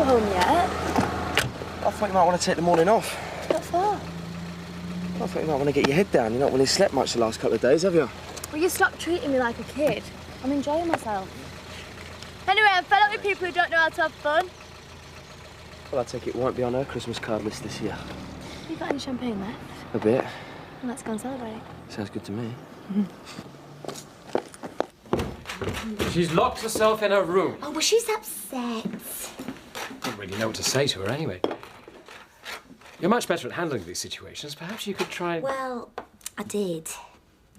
home yet? I thought you might want to take the morning off. What for? I thought you might want to get your head down. You've not really slept much the last couple of days, have you? Will you stop treating me like a kid? I'm enjoying myself. Anyway, I'm fed up with people who don't know how to have fun. Well, I take it won't be on her Christmas card list this year. Have you got any champagne left? A bit. Well, let's go and celebrate. Sounds good to me. She's locked herself in her room. Oh, well, she's upset. Don't really know what to say to her anyway. You're much better at handling these situations. Perhaps you could try... Well, I did.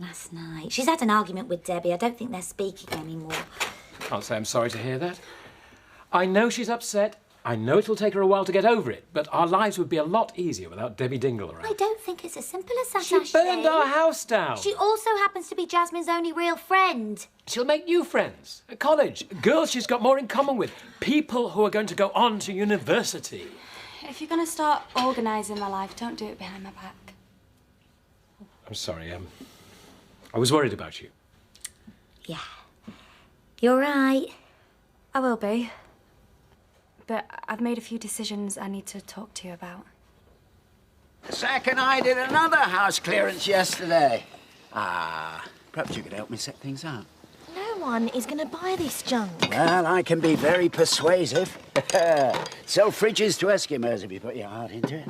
Last night. She's had an argument with Debbie. I don't think they're speaking anymore. Can't say I'm sorry to hear that. I know she's upset. I know it'll take her a while to get over it, but our lives would be a lot easier without Debbie Dingle around. I don't think it's as simple as that, She burned our house down. She also happens to be Jasmine's only real friend. She'll make new friends at college. Girls she's got more in common with. People who are going to go on to university. If you're going to start organising my life, don't do it behind my back. I'm sorry, I was worried about you. Yeah. You're right. I will be. But I've made a few decisions I need to talk to you about. Zack and I did another house clearance yesterday. Perhaps you could help me set things up. No one is going to buy this junk. Well, I can be very persuasive. Sell fridges to Eskimos if you put your heart into it.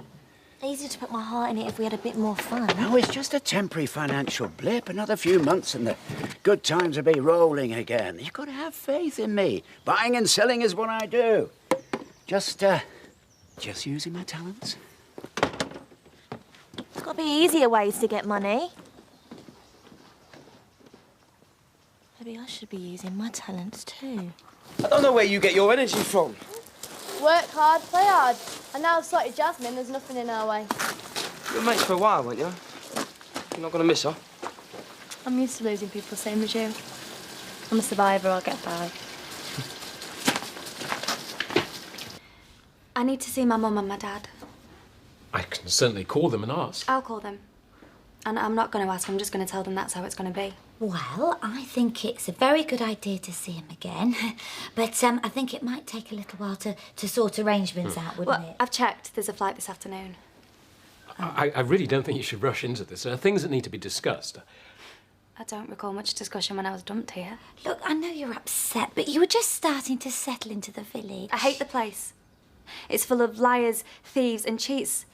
Easier to put my heart in it if we had a bit more fun. No, it's just a temporary financial blip. Another few months and the good times will be rolling again. You've got to have faith in me. Buying and selling is what I do. Just using my talents. There's got to be easier ways to get money. Maybe I should be using my talents too. I don't know where you get your energy from. Work hard, play hard. And now I've sorted Jasmine, there's nothing in our way. You were mates for a while, weren't you? You're not going to miss her. I'm used to losing people, same as you. I'm a survivor, I'll get by. I need to see my mum and my dad. I can certainly call them and ask. I'll call them. And I'm not going to ask, I'm just going to tell them that's how it's going to be. Well, I think it's a very good idea to see him again. But I think it might take a little while to sort arrangements out, wouldn't Well, it? I've checked. There's a flight this afternoon. I really don't think you should rush into this. There are things that need to be discussed. I don't recall much discussion when I was dumped here. Look, I know you're upset, but you were just starting to settle into the village. I hate the place. It's full of liars, thieves and cheats.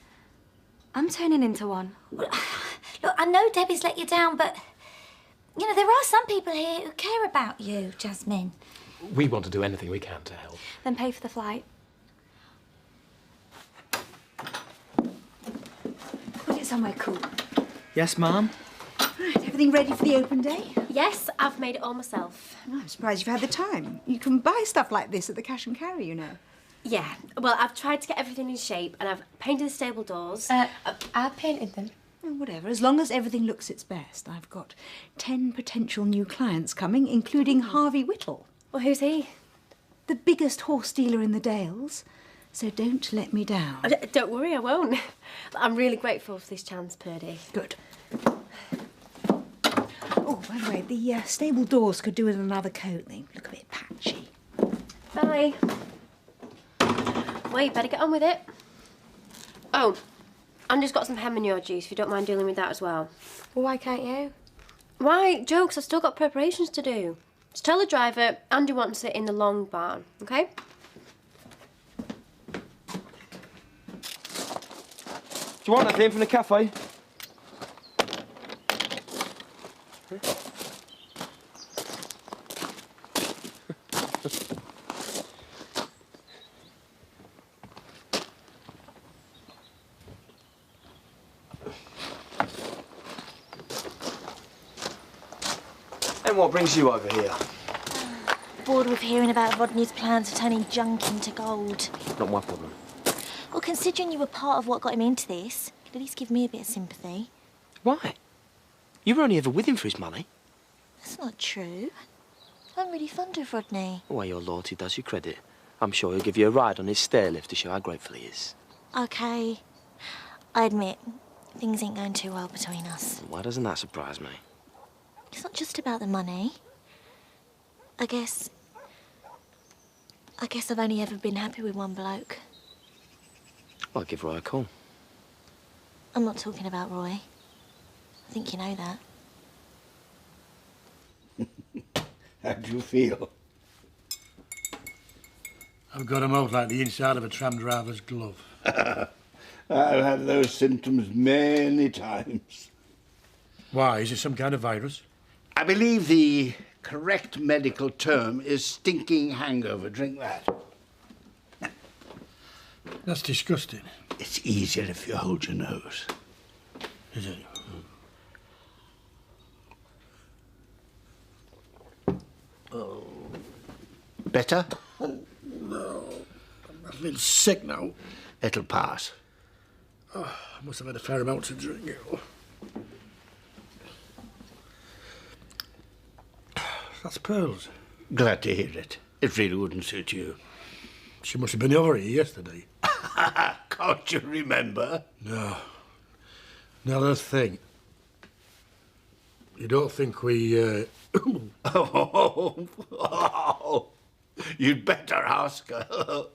I'm turning into one. Look, I know Debbie's let you down, but... You know, there are some people here who care about you, Jasmine. We want to do anything we can to help. Then pay for the flight. Put it somewhere cool. Yes, Mum? Right, everything ready for the open day? Yes, I've made it all myself. Oh, I'm surprised you've had the time. You can buy stuff like this at the cash and carry, you know. Yeah, well, I've tried to get everything in shape and I've painted the stable doors. I painted them. Well, whatever, as long as everything looks its best. I've got 10 potential new clients coming, including Harvey Whittle. Well, who's he? The biggest horse dealer in the Dales. So don't let me down. Don't worry, I won't. I'm really grateful for this chance, Purdy. Good. Oh, by the way, the stable doors could do with another coat. They look a bit patchy. Bye. Well, you better get on with it. Oh, Andy's got some hem in your juice, if you don't mind dealing with that as well. Well, why can't you? Why? Jokes, I've still got preparations to do. Just tell the driver Andy wants it in the long barn, OK? Do you want anything from the cafe? And what brings you over here? Bored with hearing about Rodney's plans for turning junk into gold. Not my problem. Well, considering you were part of what got him into this, at least give me a bit of sympathy. Why? You were only ever with him for his money. That's not true. I'm really fond of Rodney. The way your loyalty does you credit. I'm sure he'll give you a ride on his stair lift to show how grateful he is. OK. I admit, things ain't going too well between us. Why doesn't that surprise me? It's not just about the money. I guess I guess I've only ever been happy with one bloke. I'll give Roy a call. I'm not talking about Roy. I think you know that. How do you feel? I've got a mouth like the inside of a tram driver's glove. I've had those symptoms many times. Why? Is it some kind of virus? I believe the correct medical term is stinking hangover. Drink that. That's disgusting. It's easier if you hold your nose. Is it? Oh. Better? No. I feel sick now. It'll pass. Oh, I must have had a fair amount to drink. That's Pearl's. Glad to hear it. It really wouldn't suit you. She must have been over here yesterday. Can't you remember? No. Not a thing. You don't think we, Oh, you'd better ask her.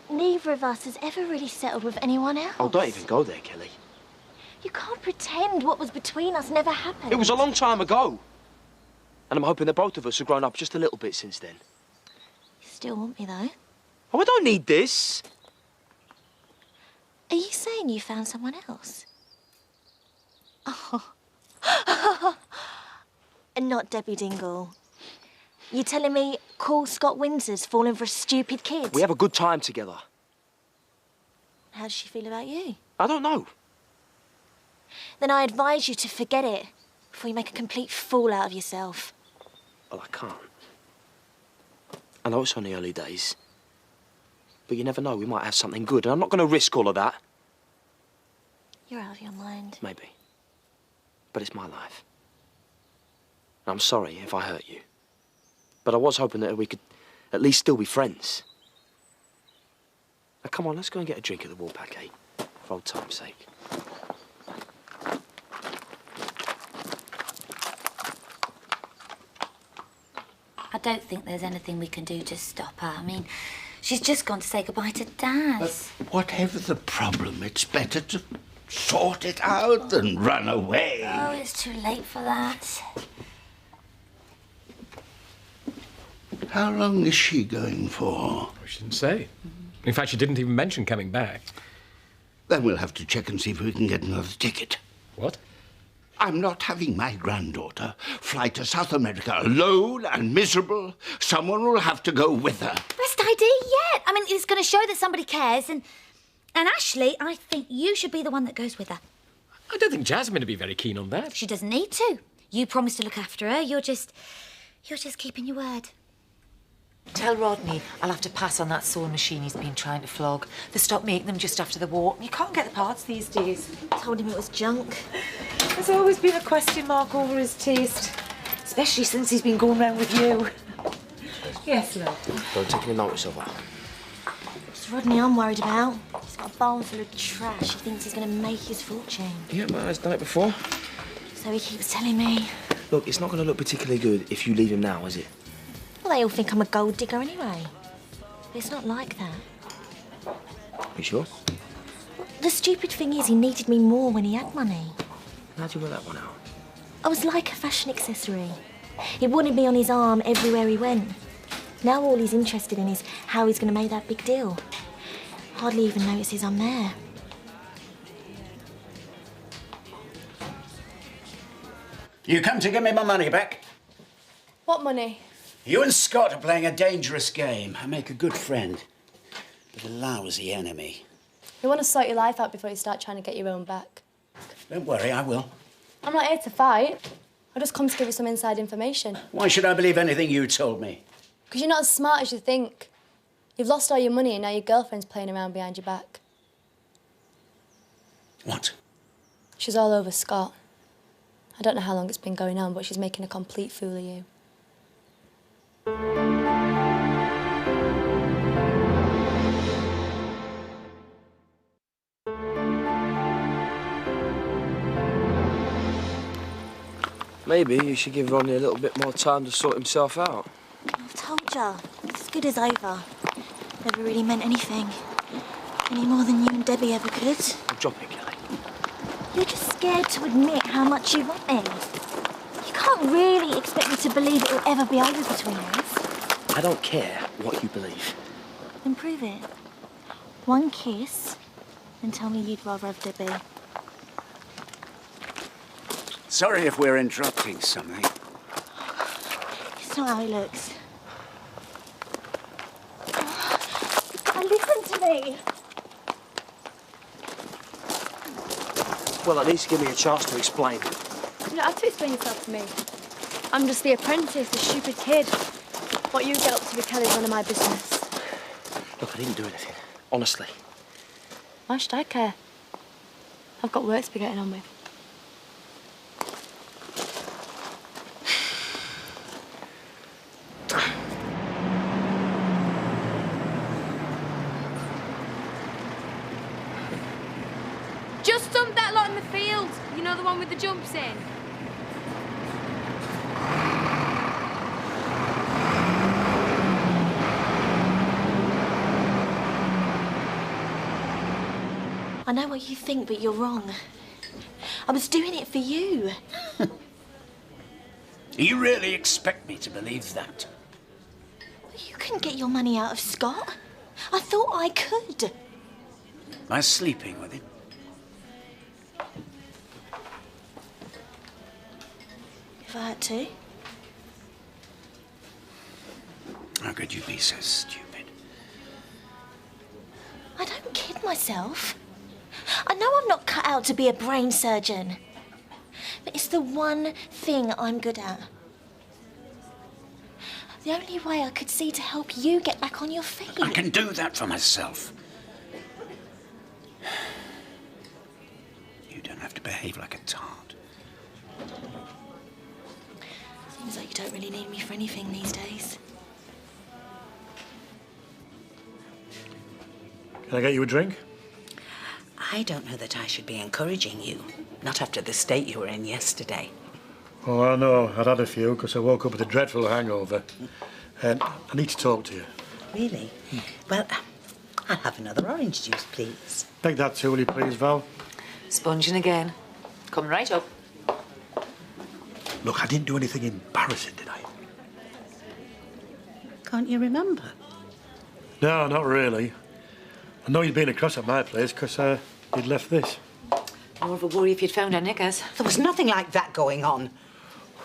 Neither of us has ever really settled with anyone else. Oh, don't even go there, Kelly. You can't pretend what was between us never happened. It was a long time ago. And I'm hoping that both of us have grown up just a little bit since then. You still want me, though? Oh, I don't need this. Are you saying you found someone else? Oh. And not Debbie Dingle. You telling me cool Scott Windsor's fallen for a stupid kid? We have a good time together. How does she feel about you? I don't know. Then I advise you to forget it before you make a complete fool out of yourself. Well, I can't. I know it's only early days. But you never know, we might have something good, and I'm not going to risk all of that. You're out of your mind. Maybe. But it's my life. And I'm sorry if I hurt you. But I was hoping that we could at least still be friends. Now, come on, let's go and get a drink at the Woolpack, eh? For old time's sake. I don't think there's anything we can do to stop her. I mean, she's just gone to say goodbye to Dad. But whatever the problem, it's better to sort it out than run away. Oh, it's too late for that. How long is she going for? She didn't say. In fact, she didn't even mention coming back. Then we'll have to check and see if we can get another ticket. What? I'm not having my granddaughter fly to South America alone and miserable. Someone will have to go with her. Best idea yet. I mean, it's going to show that somebody cares. And Ashley, I think you should be the one that goes with her. I don't think Jasmine would be very keen on that. She doesn't need to. You promised to look after her. You're just keeping your word. Tell Rodney I'll have to pass on that sewing machine he's been trying to flog. They stopped making them just after the war. You can't get the parts these days. Told him it was junk. There's always been a question mark over his taste, especially since he's been going round with you. Yes, love. Don't take any notice of her. It's Rodney I'm worried about. He's got a barn full of trash. He thinks he's going to make his fortune. Yeah, well, he's done it before. So he keeps telling me. Look, it's not going to look particularly good if you leave him now, is it? Well, they all think I'm a gold digger anyway. But it's not like that. You sure? Well, the stupid thing is he needed me more when he had money. How'd you work that one out? I was like a fashion accessory. He wanted me on his arm everywhere he went. Now all he's interested in is how he's going to make that big deal. Hardly even notices I'm there. You come to give me my money back? What money? You and Scott are playing a dangerous game. I make a good friend, but a lousy enemy. You want to sort your life out before you start trying to get your own back. Don't worry, I will. I'm not here to fight. I just come to give you some inside information. Why should I believe anything you told me? Because you're not as smart as you think. You've lost all your money and now your girlfriend's playing around behind your back. What? She's all over Scott. I don't know how long it's been going on, but she's making a complete fool of you. Maybe you should give Ronnie a little bit more time to sort himself out. pleasure. It's as good as over. Never really meant anything. Any more than you and Debbie ever could. Well, drop it, Kelly. You're just scared to admit how much you want me. You can't really expect me to believe it will ever be over between us. I don't care what you believe. Then prove it. One kiss, and tell me you'd rather have Debbie. Sorry if we're interrupting something. It's not how he looks. Now listen to me. Well, at least give me a chance to explain. You don't have to explain yourself to me. I'm just the apprentice, the stupid kid. What you get up to with Kelly's none of my business. Look, I didn't do anything. Honestly. Why should I care? I've got work to be getting on with. Just dump that lot in the field. You know, the one with the jumps in. I know what you think, but you're wrong. I was doing it for you. You really expect me to believe that? You couldn't get your money out of Scott. I thought I could. By sleeping with him? If I had to. How could you be so stupid? I don't kid myself. I know I'm not cut out to be a brain surgeon. But it's the one thing I'm good at. The only way I could see to help you get back on your feet. I can do that for myself. You don't have to behave like a tart. Seems like you don't really need me for anything these days. Can I get you a drink? I don't know that I should be encouraging you. Not after the state you were in yesterday. Oh, I know. I'd had a few because I woke up with a dreadful hangover. And I need to talk to you. Really? Well, I'll have another orange juice, please. Take that too, will you please, Val? Sponging again. Come right up. Look, I didn't do anything embarrassing, did I? Can't you remember? No, not really. I know you'd been across at my place because you'd left this. More of a worry if you'd found our knickers. There was nothing like that going on.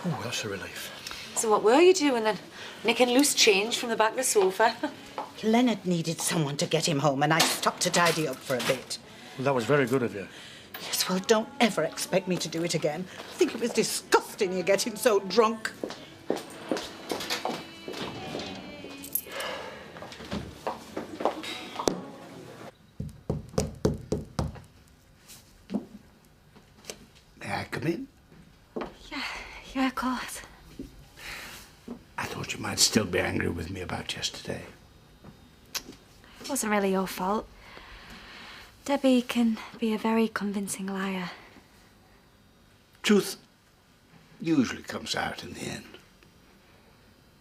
Oh, that's a relief. So what were you doing then? Nicking loose change from the back of the sofa? Leonard needed someone to get him home, and I stopped to tidy up for a bit. Well, that was very good of you. Yes, well, don't ever expect me to do it again. I think it was disgusting you getting so drunk. May I come in? Yeah, of course. I thought you might still be angry with me about yesterday. It wasn't really your fault. Debbie can be a very convincing liar. Truth usually comes out in the end.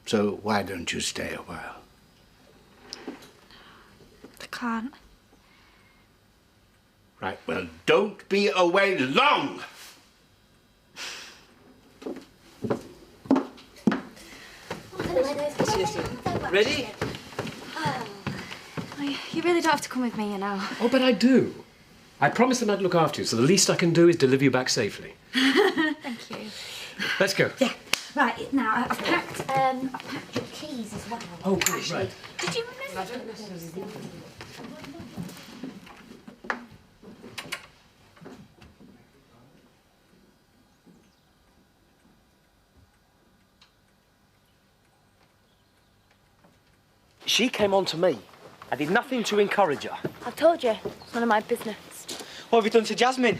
So why don't you stay a while? I can't. Right, well, don't be away long! Ready? You really don't have to come with me, you know. Oh, but I do. I promised them I'd look after you, so the least I can do is deliver you back safely. Thank you. Let's go. Yeah. Right, now I've packed your keys as well. Oh, good, Actually, right. did you remember? She came on to me. I did nothing to encourage her. I've told you, it's none of my business. What have you done to Jasmine?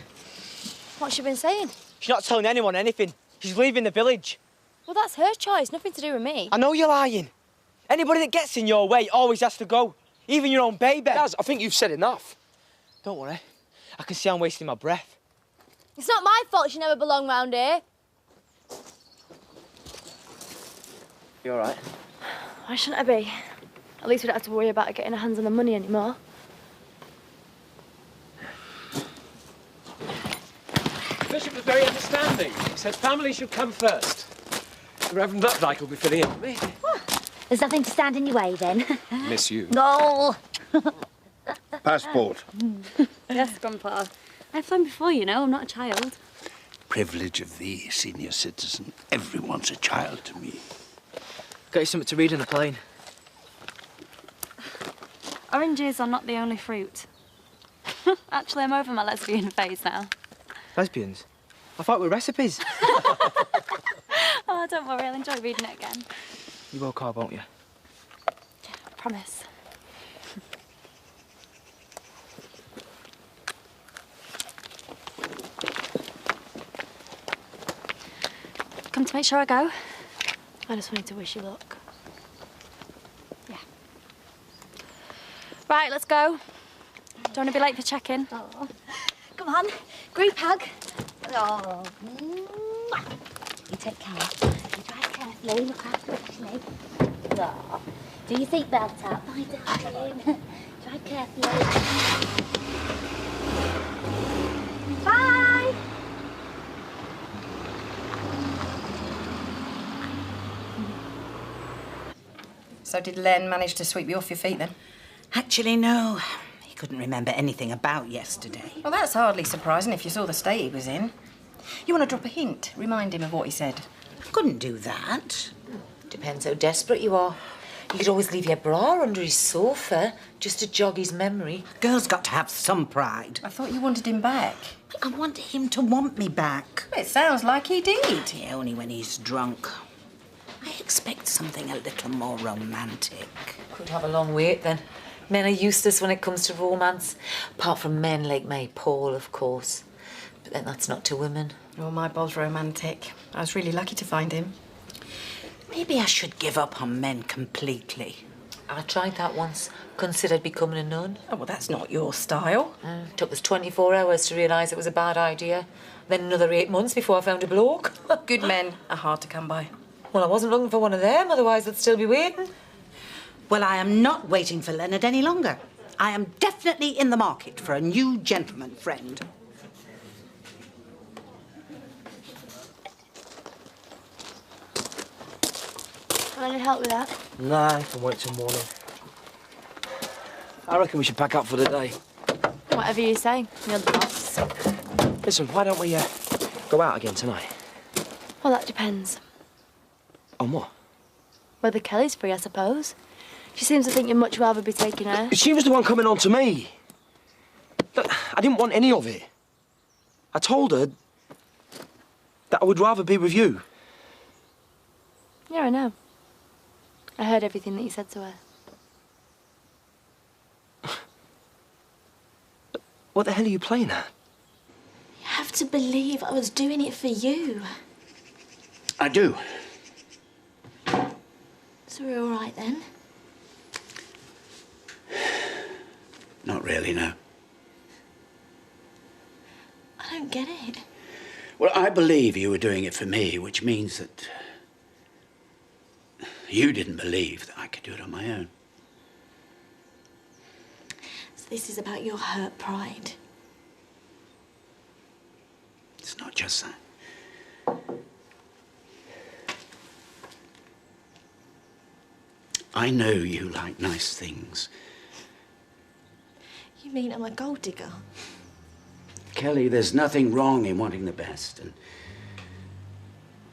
What's she been saying? She's not telling anyone anything. She's leaving the village. Well, that's her choice, nothing to do with me. I know you're lying. Anybody that gets in your way always has to go. Even your own baby. Daz, I think you've said enough. Don't worry. I can see I'm wasting my breath. It's not my fault she never belonged round here. You all right? Why shouldn't I be? At least we don't have to worry about getting our hands on the money anymore. The Bishop was very understanding. He said family should come first. The Reverend Updike will be filling in for me. There's nothing to stand in your way, then. Miss you. No! Passport. Yes, Grandpa. I've flown before, you know. I'm not a child. Privilege of thee, senior citizen. Everyone's a child to me. Got you something to read on the plane. Oranges are not the only fruit. Actually, I'm over my lesbian phase now. Lesbians? I thought we were recipes. Oh, don't worry. I'll enjoy reading it again. You will, Carl, won't you? I promise. Come to make sure I go? I just wanted to wish you luck. Yeah. Right, let's go. Don't want to be late for check-in. Oh. Come on, group hug. Oh. You take care. You drive carefully, look after Ashley. Oh. Do your seatbelt up, my darling. Drive carefully. Bye! So did Len manage to sweep you off your feet then? Actually, no. He couldn't remember anything about yesterday. Well, that's hardly surprising if you saw the state he was in. You want to drop a hint? Remind him of what he said. I couldn't do that. Depends how desperate you are. You could always leave your bra under his sofa just to jog his memory. Girl's got to have some pride. I thought you wanted him back. I want him to want me back. It sounds like he did. Yeah, only when he's drunk. I expect something a little more romantic. Could have a long wait then. Men are useless when it comes to romance. Apart from men like my Paul, of course. But then that's not to women. Oh, my Bob's romantic. I was really lucky to find him. Maybe I should give up on men completely. I tried that once. Considered becoming a nun. Oh, well, that's not your style. Took us 24 hours to realise it was a bad idea. Then another 8 months before I found a bloke. Good men are hard to come by. Well, I wasn't looking for one of them, otherwise I'd still be waiting. Well, I am not waiting for Leonard any longer. I am definitely in the market for a new gentleman friend. Want any help with that? Nah, I can wait till morning. I reckon we should pack up for the day. Whatever you say. You're the boss. Listen, why don't we go out again tonight? Well, that depends. On what? Whether Kelly's free, I suppose. She seems to think you'd much rather be taking her. She was the one coming on to me. Look, I didn't want any of it. I told her that I would rather be with you. Yeah, I know. I heard everything that you said to her. What the hell are you playing at? You have to believe I was doing it for you. I do. So we're all right then? Not really, no. I don't get it. Well, I believe you were doing it for me, which means that you didn't believe that I could do it on my own. So this is about your hurt pride. It's not just that. I know you like nice things. You mean I'm a gold digger? Kelly, there's nothing wrong in wanting the best, and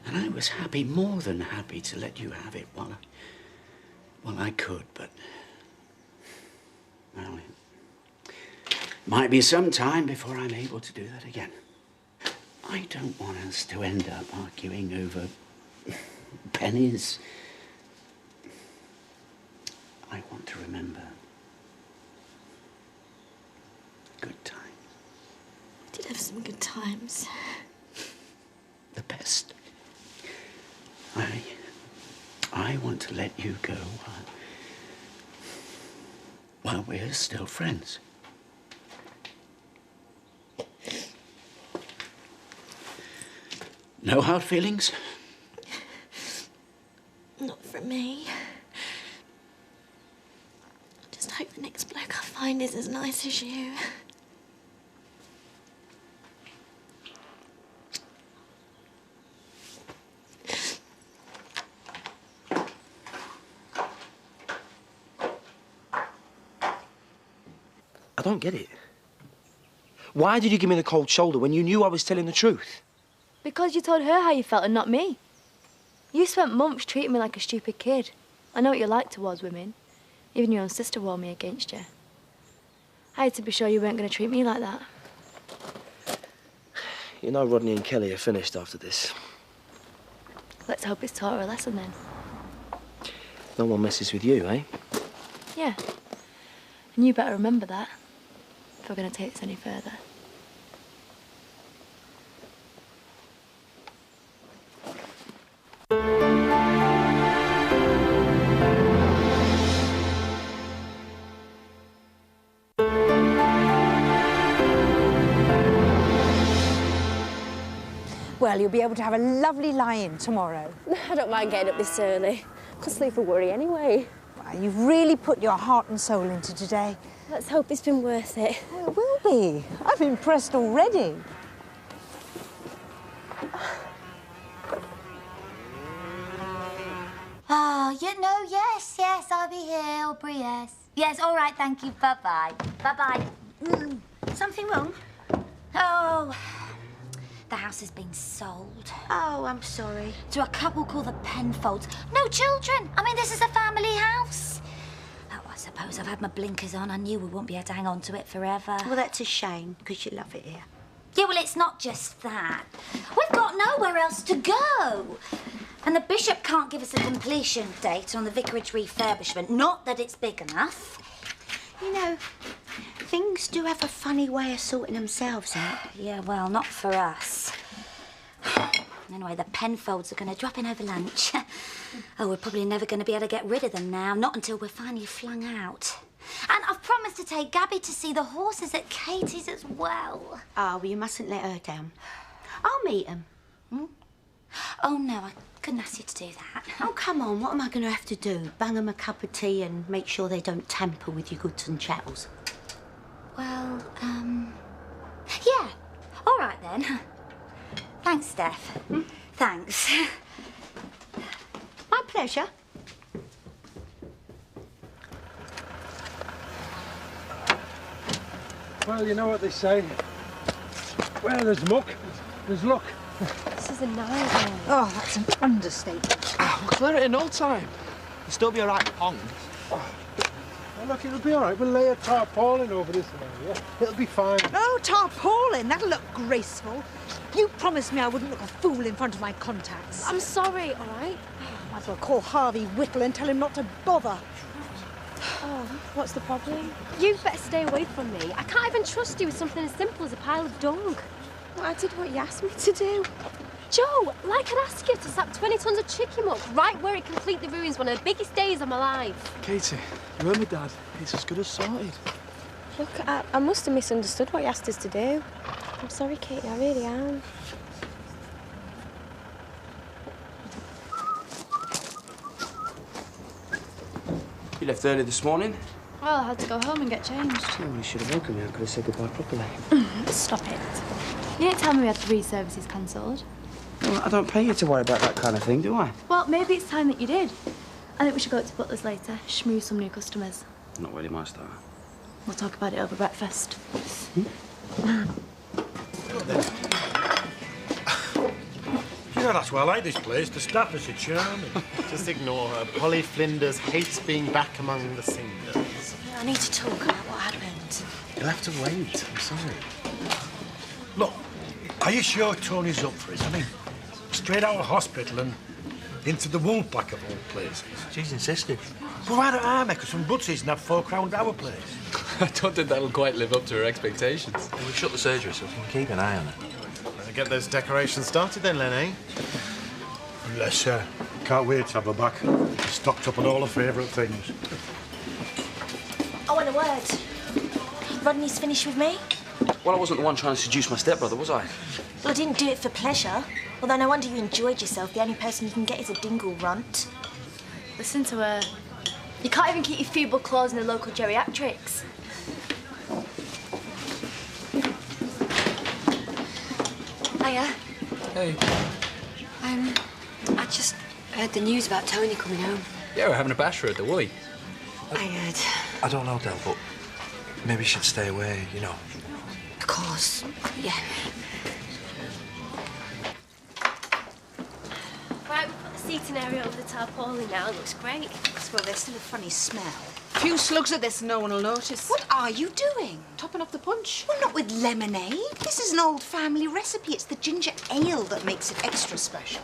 I was happy, more than happy, to let you have it while I could, but well, it might be some time before I'm able to do that again. I don't want us to end up arguing over pennies. I want to remember good times. We did have some good times. The best. I want to let you go while we're still friends. No hard feelings? Not from me. next bloke I find is as nice as you. I don't get it. Why did you give me the cold shoulder when you knew I was telling the truth? Because you told her how you felt and not me. You spent months treating me like a stupid kid. I know what you're like towards women. Even your own sister warned me against you. I had to be sure you weren't going to treat me like that. You know Rodney and Kelly are finished after this. Let's hope it's taught her a lesson then. No one messes with you, eh? Yeah. And you better remember that if we're going to take this any further. Well, you'll be able to have a lovely lie-in tomorrow. I don't mind getting up this early. Could sleep for worry anyway. Well, you've really put your heart and soul into today. Let's hope it's been worth it. Well, it will be. I'm impressed already. Oh, you know, yes, I'll be here, Aubrey, yes. Yes, all right, thank you, bye-bye. Bye-bye. Something wrong? Oh, the house has been sold. Oh, I'm sorry. To a couple called the Penfolds. No children. I mean, this is a family house. Oh, I suppose I've had my blinkers on. I knew we wouldn't be able to hang on to it forever. Well, that's a shame, because you love it here. Yeah, well, it's not just that. We've got nowhere else to go. And the bishop can't give us a completion date on the vicarage refurbishment. Not that it's big enough. You know, things do have a funny way of sorting themselves out. Yeah, well, not for us. Anyway, the Penfolds are going to drop in over lunch. Oh, we're probably never going to be able to get rid of them now. Not until we're finally flung out. And I've promised to take Gabby to see the horses at Katie's as well. Oh, well, you mustn't let her down. I'll meet them. Hmm? Oh, no, I couldn't ask you to do that. Oh, come on, what am I going to have to do? Bang them a cup of tea and make sure they don't tamper with your goods and chattels? Well, yeah. All right, then. Thanks, Steph. Thanks. My pleasure. Well, you know what they say. Where there's muck, there's luck. This is a nightmare. Oh, that's an understatement. We'll clear it in no time. It'll still be all right pond. Well, look, it'll be all right. We'll lay a tarpaulin over this area. It'll be fine. Oh, tarpaulin, that'll look graceful. You promised me I wouldn't look a fool in front of my contacts. I'm sorry, all right? Might as well call Harvey Whittle and tell him not to bother. Oh, what's the problem? You better stay away from me. I can't even trust you with something as simple as a pile of dung. Well, I did what you asked me to do. Joe, like I'd ask you to slap 20 tons of chicken muck right where it completely ruins one of the biggest days of my life. Katie, you heard me, Dad. It's as good as sorted. Look, I must have misunderstood what you asked us to do. I'm sorry, Katie, I really am. You left early this morning? Well, I had to go home and get changed. Oh, you should have woken me. I could have said goodbye properly. Stop it. You didn't tell me we had 3 services cancelled. Well, I don't pay you to worry about that kind of thing, do I? Well, maybe it's time that you did. I think we should go up to Butler's later, schmooze some new customers. Not really my style. We'll talk about it over breakfast. You know, that's why I like this place. The staff are so charming. Just ignore her. Polly Flinders hates being back among the singers. I need to talk about what happened. You'll have to wait. I'm sorry. Look, are you sure Tony's up for it? I mean, straight out of hospital and into the wool pack of all places. She's insisted. Well, why don't I make her some butties and have 4 crowned our place? I don't think that'll quite live up to her expectations. Well, we've shut the surgery, so we can keep an eye on her. Better get those decorations started then, Lenny. Bless her. Can't wait to have her back. She's stocked up on all her favourite things. I want a word. Rodney's finished with me? Well, I wasn't the one trying to seduce my stepbrother, was I? Well, I didn't do it for pleasure. Although no wonder you enjoyed yourself. The only person you can get is a dingle runt. Listen to her. You can't even keep your feeble claws in the local geriatrics. Hiya. Hey. I just heard the news about Tony coming home. Yeah, we're having a basher at the Woolly. I heard. I don't know, Del, but maybe you should stay away, you know. Of course. Yeah. Right, we've put the seating area over the tarpaulin now. It looks great. Well, there's still a funny smell. A few slugs at this and no one will notice. What are you doing? Topping off the punch. Well, not with lemonade. This is an old family recipe. It's the ginger ale that makes it extra special.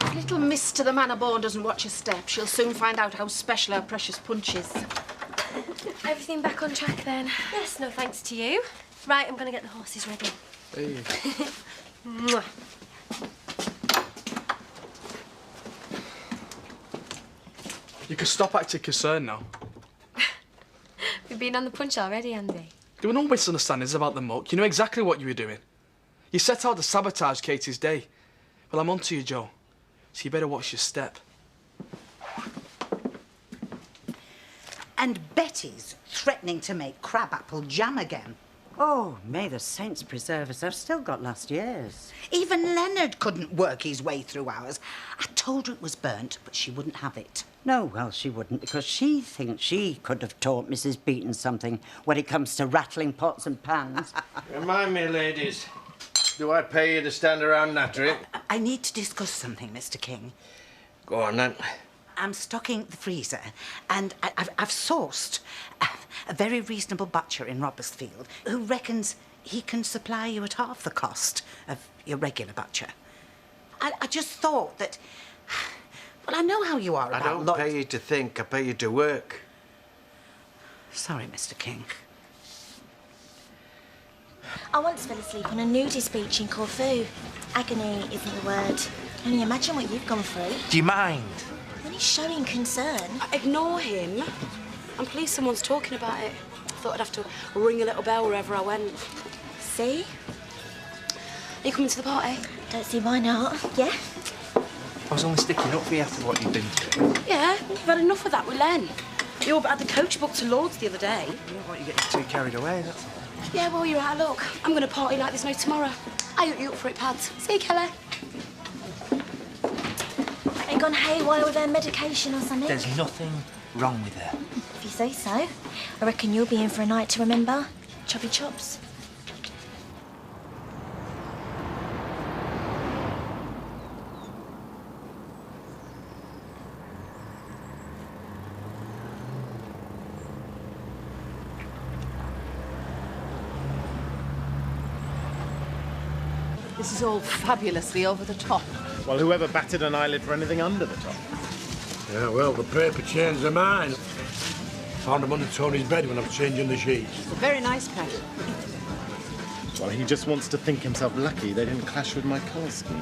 If little miss to the manor born doesn't watch her step, she'll soon find out how special our precious punch is. Everything back on track then? Yes, no thanks to you. Right, I'm going to get the horses ready. Hey. Mwah. You could stop acting concerned now. We've been on the punch already, Andy. There were no misunderstandings about the muck. You know exactly what you were doing. You set out to sabotage Katie's day. Well, I'm on to you, Joe. So you better watch your step. And Betty's threatening to make crabapple jam again. Oh, may the saints preserve us. I've still got last year's. Even Leonard couldn't work his way through ours. I told her it was burnt, but she wouldn't have it. No, well, she wouldn't, because she thinks she could have taught Mrs. Beaton something when it comes to rattling pots and pans. Remind me, ladies, do I pay you to stand around nattering? I need to discuss something, Mr. King. Go on, then. I'm stocking the freezer, and I've sourced a very reasonable butcher in Robertsfield who reckons he can supply you at half the cost of your regular butcher. I just thought that... Well, I know how you are about... I don't pay you to think, I pay you to work. Sorry, Mr. King. I once fell asleep on a nudist beach in Corfu. Agony isn't the word. Only imagine what you've gone through. Do you mind? When he's showing concern. Ignore him. I'm pleased someone's talking about it. I thought I'd have to ring a little bell wherever I went. See? Are you coming to the party? Don't see why not. Yeah? I was only sticking up for you after what you've been through. Yeah, you've had enough of that with Len. You all had the coach booked to Lord's the other day. Yeah, why you getting too carried away, that's all. Yeah, well, you're out of luck. I'm going to party like there's no tomorrow. I hope you're up for it, Pads. See you, Kelly. Ain't gone haywire with her medication or something? There's nothing wrong with her. If you say so. I reckon you'll be in for a night to remember. Choppy chops. This is all fabulously over the top. Well, whoever batted an eyelid for anything under the top? Yeah, well, the paper changed their mind. Found them under Tony's bed when I was changing the sheets. Very nice, Pat. Well, he just wants to think himself lucky they didn't clash with my colour scheme.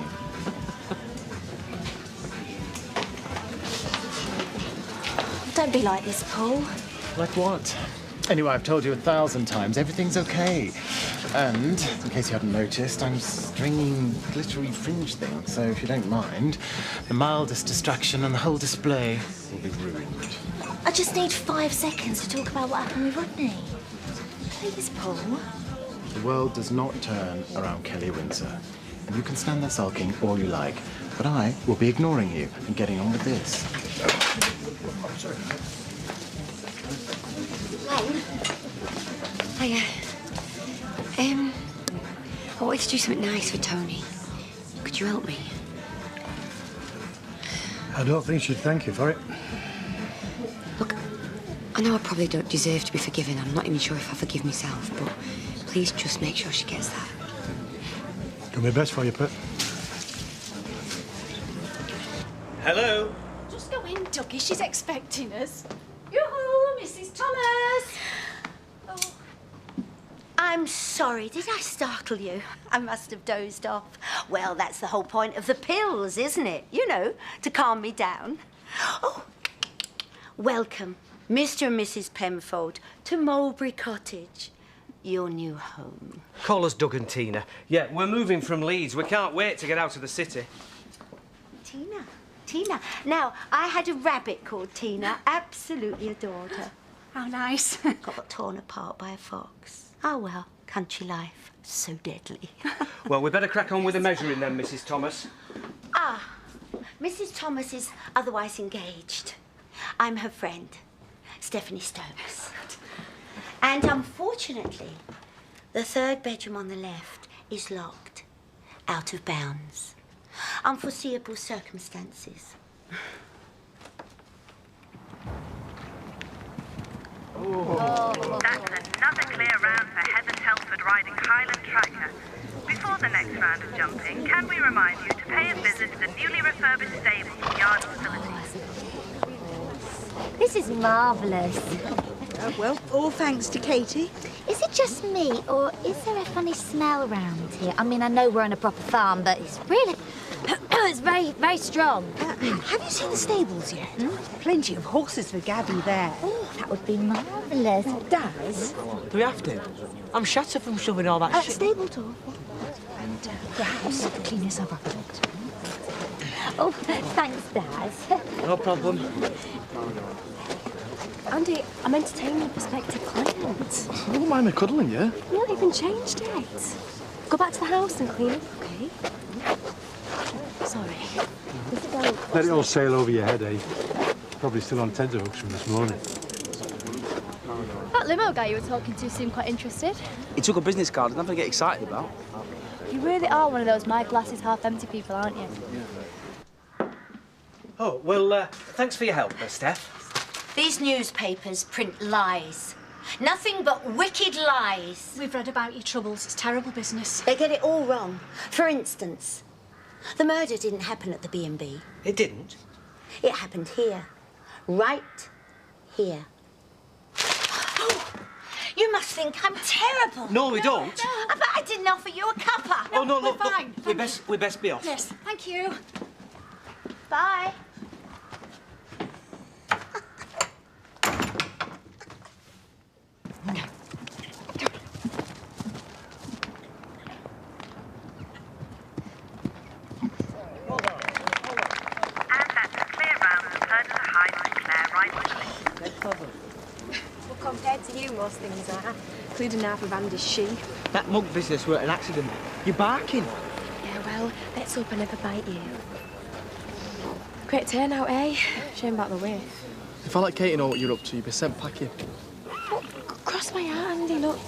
Don't be like this, Paul. Like what? Anyway, I've told you 1,000 times, everything's okay. And, in case you hadn't noticed, I'm stringing glittery fringe things, so if you don't mind, the mildest distraction and the whole display will be ruined. I just need 5 seconds to talk about what happened with Rodney. Please, Paul. The world does not turn around Kelly Windsor. And you can stand there sulking all you like, but I will be ignoring you and getting on with this. Hiya. I wanted to do something nice for Tony. Could you help me? I don't think she'd thank you for it. Look, I know I probably don't deserve to be forgiven. I'm not even sure if I forgive myself, but please just make sure she gets that. Do my best for you, Pet. Hello? Just go in, Dougie. She's expecting us. Yoo-hoo, Mrs. Thomas. Oh. I'm sorry, did I startle you? I must have dozed off. Well, that's the whole point of the pills, isn't it? You know, to calm me down. Oh, welcome, Mr. and Mrs. Penfold, to Mulberry Cottage, your new home. Call us Doug and Tina. Yeah, we're moving from Leeds. We can't wait to get out of the city. Tina? Tina. Now, I had a rabbit called Tina. Absolutely adored her. How nice. Got torn apart by a fox. Oh, well, country life. So deadly. Well, we better crack on with the measuring then, Mrs. Thomas. Ah, Mrs. Thomas is otherwise engaged. I'm her friend, Stephanie Stokes. And unfortunately, the third bedroom on the left is locked, out of bounds. Unforeseeable circumstances. That's another clear round for Heather Telford riding Highland Tracker. Before the next round of jumping, can we remind you to pay a visit to the newly refurbished stables and yard facilities? This is marvellous. Well, all thanks to Katie. Is it just me, or is there a funny smell around here? I mean, I know we're on a proper farm, but it's really... it's very, very strong. Have you seen the stables yet? Plenty of horses for Gabby there. Oh, that would be marvellous. Daz? Do we have to? I'm shattered from shoving all that shit. Stable door. And perhaps clean yourself up a bit. Oh, thanks, Daz. No problem. Andy, I'm entertaining a prospective client. I wouldn't mind me cuddling you. You not even changed it. Go back to the house and clean it, okay? Sorry. Let it all sail over your head, eh? Probably still on tenterhooks from this morning. That limo guy you were talking to seemed quite interested. He took a business card, nothing to get excited about. You really are one of those my glass is half empty people, aren't you? Oh, well, thanks for your help, Steph. These newspapers print lies. Nothing but wicked lies. We've read about your troubles. It's terrible business. They get it all wrong. For instance, the murder didn't happen at the B&B. It didn't? It happened here. Right here. Oh, you must think I'm terrible. No, we don't. But I didn't offer you a cuppa. Oh, no, look, fine. We're best be off. Yes, thank you. Bye. Well, compared to you, most things are, including half of Andy's she. That mug business were an accident. You're barking. Yeah, well, let's hope I never bite you. Great turnout, eh? Shame about the way. If I let Katie know what you're up to, you'd be sent packing. Oh, cross my heart, Andy, look.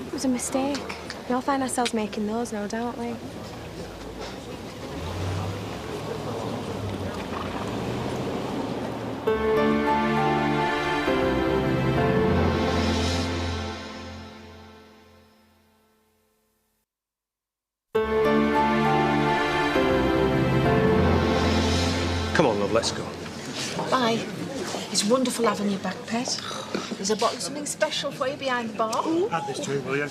It was a mistake. We all find ourselves making those now, don't we? Come on, love, let's go. Bye. It's wonderful having you back, Pet. There's a bottle of something special for you behind the bar. Add this to it, will you?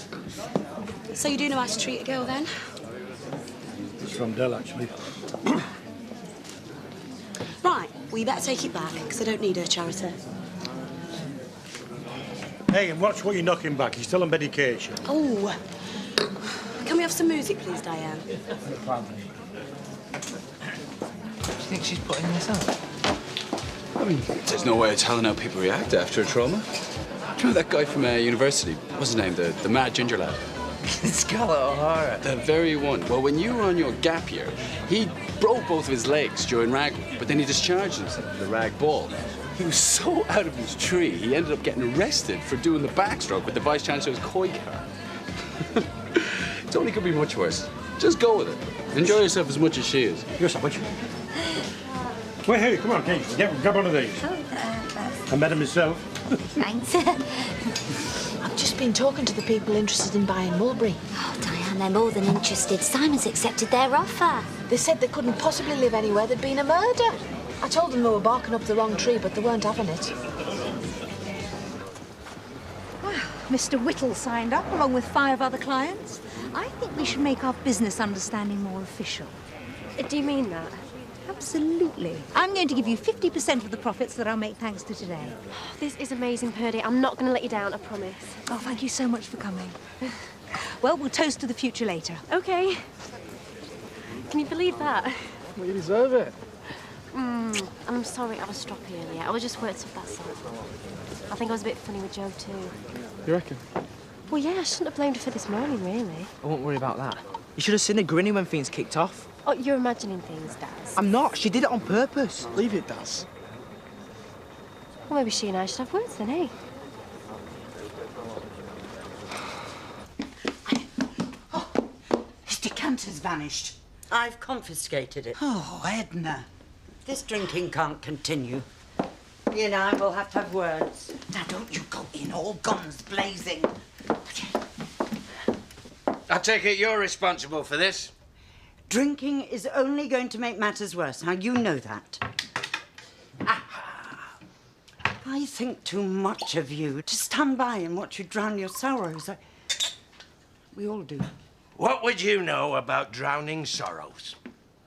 So you do know how to treat a girl, then? It's from Dell, actually. Right, well, you better take it back, because I don't need her charity. Hey, and watch what you're knocking back. He's still on medication. Oh. Can we have some music, please, Diane? Do you think she's putting this up? I mean, there's no way of telling how people react after a trauma. Do you know that guy from university? What's his name? The mad ginger lad? Scarlett O'Hara. The very one. Well, when you were on your gap year, he broke both of his legs during rag, but then he discharged himself with a rag ball. He was so out of his tree, he ended up getting arrested for doing the backstroke with the Vice Chancellor's koi car. It only could be much worse. Just go with it. Enjoy yourself as much as she is. You're so much. Wait, hey, come on, Kate. Grab one of these. I met him myself. Thanks. I've just been talking to the people interested in buying Mulberry. Oh, Diane, they're more than interested. Simon's accepted their offer. They said they couldn't possibly live anywhere there'd been a murder. I told them they were barking up the wrong tree, but they weren't having it. Well, Mr. Whittle signed up along with 5 other clients. I think we should make our business understanding more official. Do you mean that? Absolutely. I'm going to give you 50% of the profits that I'll make thanks to today. This is amazing, Purdy. I'm not going to let you down, I promise. Oh, thank you so much for coming. Well, we'll toast to the future later. OK. Can you believe that? Well, you deserve it. I'm sorry I was stroppy earlier. I was just worked up, that's all. I think I was a bit funny with Joe, too. You reckon? Well, yeah, I shouldn't have blamed her for this morning, really. I won't worry about that. You should have seen her grinning when things kicked off. Oh, you're imagining things, Daz. I'm not. She did it on purpose. Leave it, Daz. Well, maybe she and I should have words then, eh? His decanter's vanished. I've confiscated it. Oh, Edna. This drinking can't continue. You and I will have to have words. Now, don't you go in all guns blazing. I take it you're responsible for this? Drinking is only going to make matters worse. Now, you know that. I think too much of you to stand by and watch you drown your sorrows. We all do. What would you know about drowning sorrows?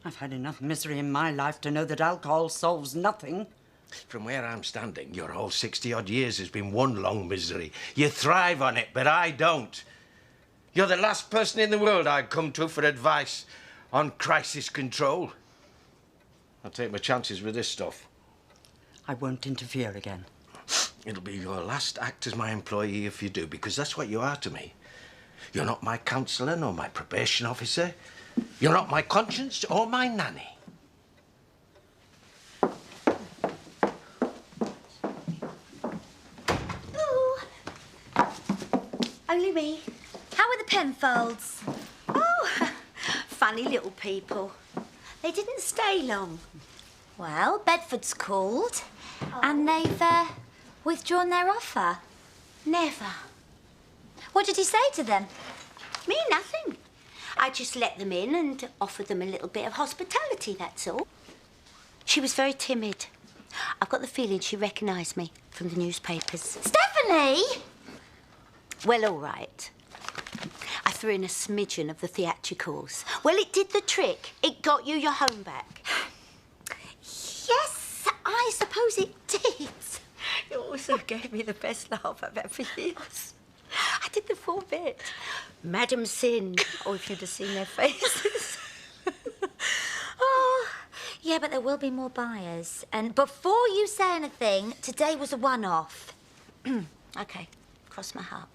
I've had enough misery in my life to know that alcohol solves nothing. From where I'm standing, your whole 60-odd years has been one long misery. You thrive on it, but I don't. You're the last person in the world I'd come to for advice on crisis control. I'll take my chances with this stuff. I won't interfere again. It'll be your last act as my employee if you do, because that's what you are to me. You're not my counsellor nor my probation officer. You're not my conscience or my nanny. Ooh. Only me. How are the Penfolds? Oh, funny little people. They didn't stay long. Well, Bedford's called, and they've withdrawn their offer. Never. What did he say to them? Me, nothing. I just let them in and offered them a little bit of hospitality, that's all. She was very timid. I've got the feeling she recognised me from the newspapers. Stephanie! Well, all right. I threw in a smidgen of the theatricals. Well, it did the trick. It got you your home back. Yes, I suppose it did. It also gave me the best laugh I've ever used. I did the full bit. Madam Sin. Oh, if you'd have seen their faces. Oh, yeah, but there will be more buyers. And before you say anything, today was a one-off. OK, cross my heart.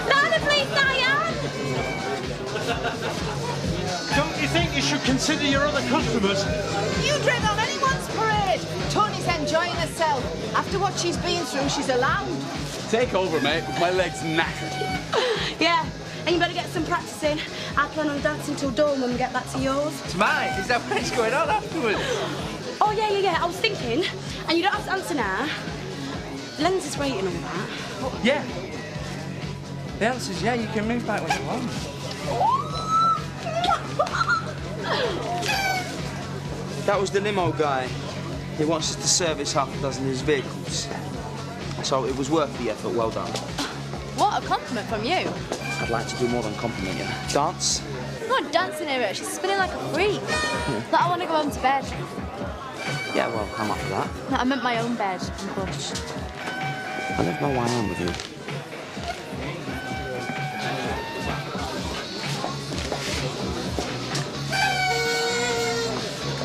Louder, please, Diane! Don't you think you should consider your other customers? You dread on anyone's parade. Tony's enjoying herself. After what she's been through, she's allowed. Take over, mate. My leg's knackered. Yeah, and you better get some practice in. I plan on dancing till dawn when we get back to yours. It's mine. Is that what's going on afterwards? Oh, yeah. I was thinking, and you don't have to answer now. Lens is waiting on that. Yeah. The answer's yeah, you can move back when you want. That was the limo guy. He wants us to service half a dozen of his vehicles. So it was worth the effort. Well done. What a compliment from you. I'd like to do more than compliment you. Dance? I'm not dancing here. She's spinning like a freak. But I want to go home to bed. Yeah, well, I'm up for that. No, I meant my own bed. Bush. I don't know why I'm with you.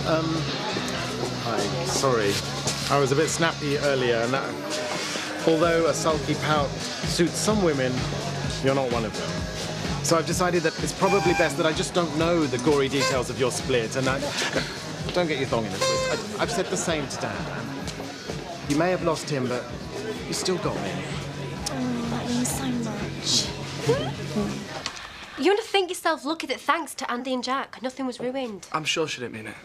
I'm sorry. I was a bit snappy earlier, and although a sulky pout suits some women, you're not one of them. So I've decided that it's probably best that I just don't know the gory details of your split, and don't get your thong in a twist. I've said the same to Dan. You may have lost him, but you still got me. Oh, that means so much. You want to think yourself lucky that thanks to Andy and Jack, nothing was ruined. I'm sure she didn't mean it.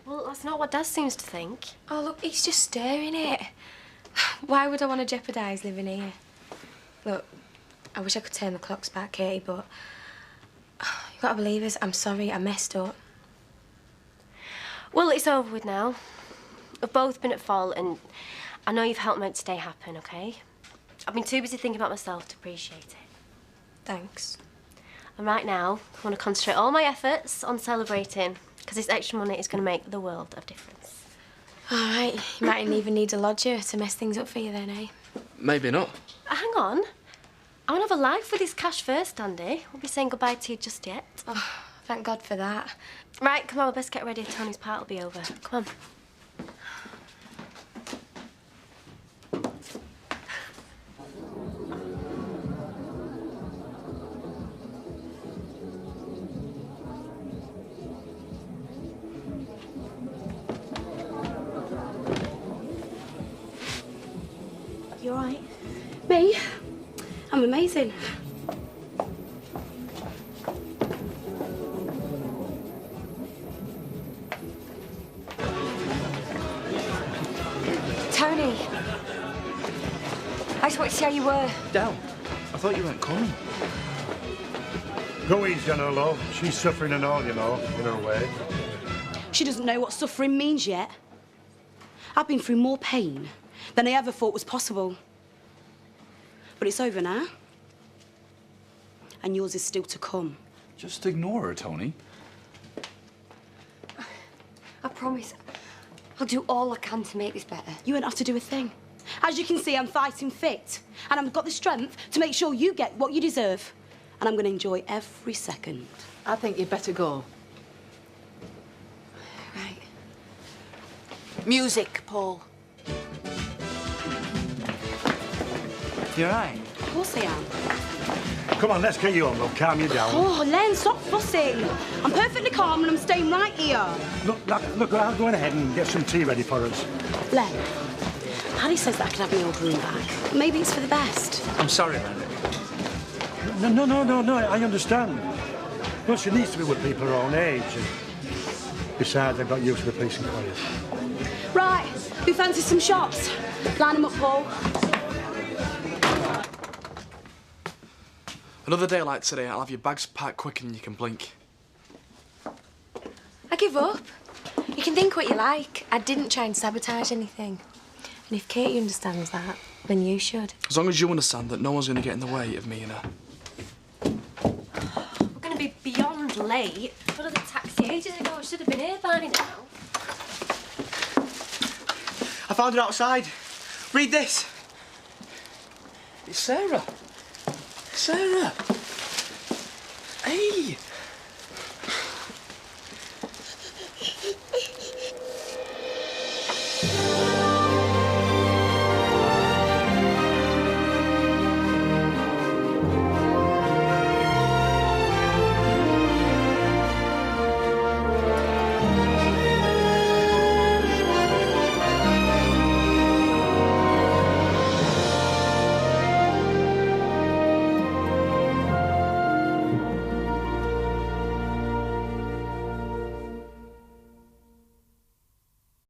Well, that's not what Dad seems to think. Oh, look, he's just stirring it. Why would I want to jeopardise living here? Look, I wish I could turn the clocks back, Katie, but you got to believe us. I'm sorry, I messed up. Well, it's over with now. We've both been at fault, and I know you've helped make today happen, OK? I've been too busy thinking about myself to appreciate it. Thanks. And right now, I want to concentrate all my efforts on celebrating, because this extra money is going to make the world of difference. All right, you mightn't even need a lodger to mess things up for you then, eh? Maybe not. Hang on. I want to have a life with this cash first, Andy. Won't be saying goodbye to you just yet. Oh, thank God for that. Right, come on, we best get ready. Tony's part will be over. Come on. You all right? Me? I'm amazing. Tony! I just wanted to see how you were. Del, I thought you weren't coming. Go easy on her, love. She's suffering and all, you know, in her way. She doesn't know what suffering means yet. I've been through more pain than I ever thought was possible. But it's over now. And yours is still to come. Just ignore her, Tony. I promise. I'll do all I can to make this better. You won't have to do a thing. As you can see, I'm fighting fit. And I've got the strength to make sure you get what you deserve. And I'm going to enjoy every second. I think you'd better go. Right. Music, Paul. You all right? Of course I am. Come on, let's get you on, love. Calm you down. Oh, Len, stop fussing. I'm perfectly calm and I'm staying right here. Look, I'll go ahead and get some tea ready for us. Len, Paddy says that I can have my old room back. Maybe it's for the best. I'm sorry, Randy. No, I understand. Well, she needs to be with people her own age. And besides, they've got used to the police and quiet. Right, who fancies some shots? Line them up, Paul. Another day like today, I'll have your bags packed quicker than you can blink. I give up. You can think what you like. I didn't try and sabotage anything. And if Katie understands that, then you should. As long as you understand that no one's going to get in the way of me and her. We're going to be beyond late. I've got the taxi ages ago. I should have been here by now. I found it outside. Read this. It's Sarah. Sarah. Hey.